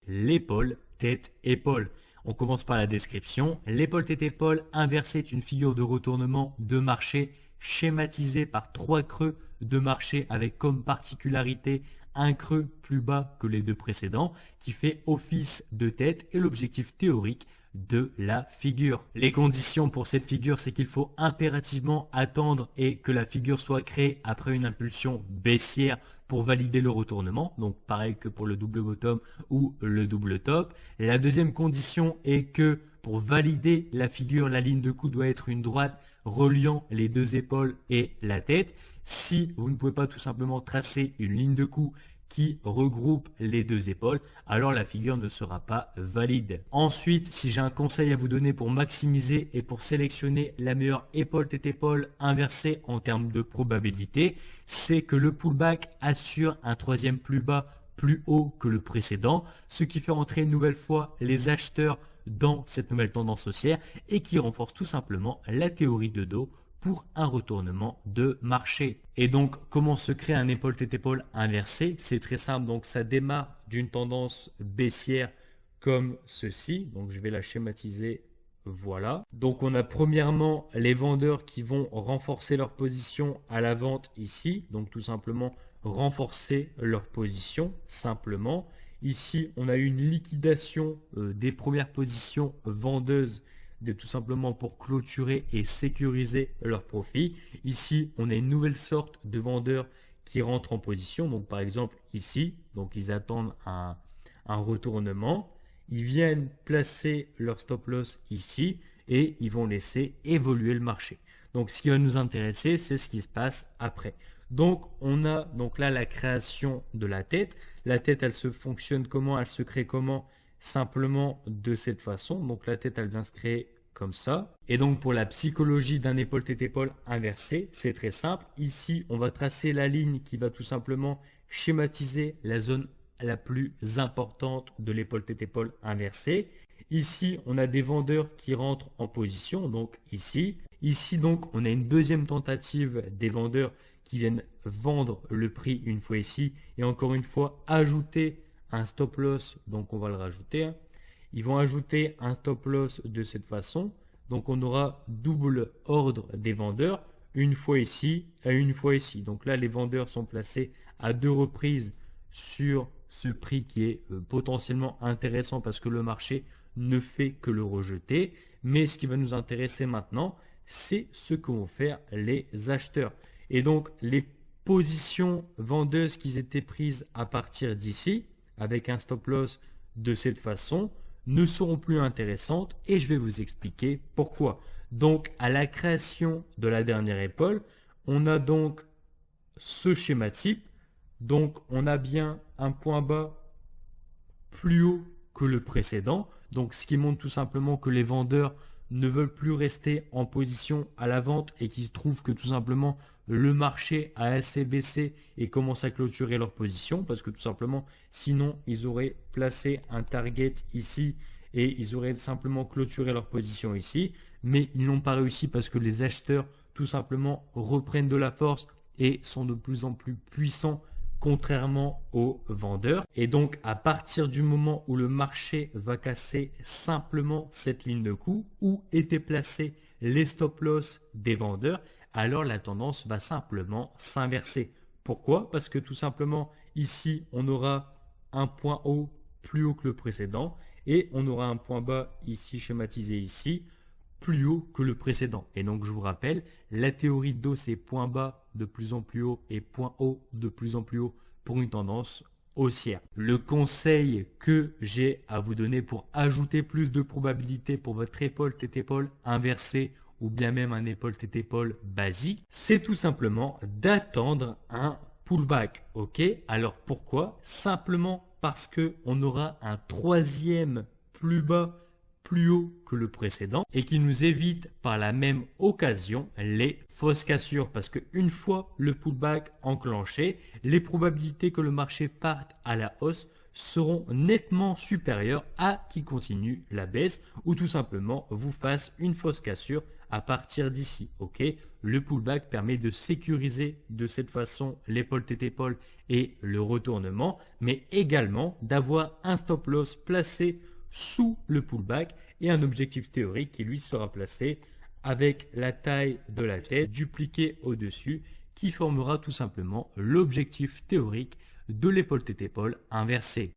l'épaule, tête, épaule. On commence par la description. L'épaule, tête, épaule inversée est une figure de retournement de marché schématisée par 3 creux de marché avec comme particularité un creux plus bas que les 2 précédents qui fait office de tête et l'objectif théorique de la figure. Les conditions pour cette figure, c'est qu'il faut impérativement attendre et que la figure soit créée après une impulsion baissière pour valider le retournement. Donc pareil que pour le double bottom ou le double top. La deuxième condition est que pour valider la figure, la ligne de coup doit être une droite reliant les 2 épaules et la tête. Si vous ne pouvez pas tout simplement tracer une ligne de coup qui regroupe les 2 épaules, alors la figure ne sera pas valide. Ensuite, si j'ai un conseil à vous donner pour maximiser et pour sélectionner la meilleure épaule tête épaule inversée en termes de probabilité, c'est que le pullback assure un 3e plus bas plus haut que le précédent, ce qui fait entrer une nouvelle fois les acheteurs dans cette nouvelle tendance haussière et qui renforce tout simplement la théorie de dos pour un retournement de marché. Et donc, comment se crée un épaule tête épaule inversé? C'est très simple. Donc, ça démarre d'une tendance baissière comme ceci. Donc, je vais la schématiser. Voilà. Donc, on a premièrement les vendeurs qui vont renforcer leur position à la vente ici. Donc, tout simplement renforcer leur position simplement. Ici, on a une liquidation des premières positions vendeuses tout simplement pour clôturer et sécuriser leur profit. Ici, on a une nouvelle sorte de vendeurs qui rentrent en position. Donc, par exemple, ici, donc ils attendent un retournement. Ils viennent placer leur stop loss ici et ils vont laisser évoluer le marché. Donc, ce qui va nous intéresser, c'est ce qui se passe après. Donc, on a donc là la création de la tête. La tête, elle se fonctionne comment? Elle se crée comment? Simplement de cette façon. Donc, la tête, elle vient se créer comme ça. Et donc, pour la psychologie d'un épaule tête épaule inversé, c'est très simple. Ici, on va tracer la ligne qui va tout simplement schématiser la zone la plus importante de l'épaule tête épaule inversée. Ici, on a des vendeurs qui rentrent en position, donc ici. Ici, donc, on a une deuxième tentative des vendeurs qui viennent vendre le prix une fois ici et encore une fois ajouter un stop loss, donc on va le rajouter. Ils vont ajouter un stop loss de cette façon. Donc on aura double ordre des vendeurs, une fois ici et une fois ici. Donc là, les vendeurs sont placés à 2 reprises sur ce prix qui est potentiellement intéressant parce que le marché ne fait que le rejeter. Mais ce qui va nous intéresser maintenant, c'est ce que vont faire les acheteurs. Et donc les positions vendeuses qui étaient prises à partir d'ici, avec un stop loss de cette façon, ne seront plus intéressantes et je vais vous expliquer pourquoi. Donc, à la création de la dernière épaule, on a donc ce schéma type. Donc, on a bien un point bas plus haut que le précédent. Donc, ce qui montre tout simplement que les vendeurs ne veulent plus rester en position à la vente et qui trouvent que tout simplement le marché a assez baissé et commence à clôturer leur position parce que tout simplement sinon ils auraient placé un target ici et ils auraient simplement clôturé leur position ici, mais ils n'ont pas réussi parce que les acheteurs tout simplement reprennent de la force et sont de plus en plus puissants contrairement aux vendeurs. Et donc, à partir du moment où le marché va casser simplement cette ligne de coup où étaient placés les stop loss des vendeurs, alors la tendance va simplement s'inverser. Pourquoi? Parce que tout simplement, ici, on aura un point haut plus haut que le précédent et on aura un point bas ici schématisé ici plus haut que le précédent. Et donc, je vous rappelle, la théorie de dos, c'est point bas de plus en plus haut et point haut de plus en plus haut pour une tendance haussière. Le conseil que j'ai à vous donner pour ajouter plus de probabilité pour votre épaule tête épaule inversée ou bien même un épaule tête épaule basique, c'est tout simplement d'attendre un pullback. Ok? Alors pourquoi? Simplement parce que on aura un 3e plus bas plus haut que le précédent et qui nous évite par la même occasion les fausses cassures parce qu'une fois le pullback enclenché, les probabilités que le marché parte à la hausse seront nettement supérieures à qui continue la baisse ou tout simplement vous fasse une fausse cassure à partir d'ici. Ok, le pullback permet de sécuriser de cette façon l'épaule tête épaule et le retournement, mais également d'avoir un stop loss placé sous le pullback et un objectif théorique qui lui sera placé avec la taille de la tête dupliquée au-dessus, qui formera tout simplement l'objectif théorique de l'épaule tête épaule inversée.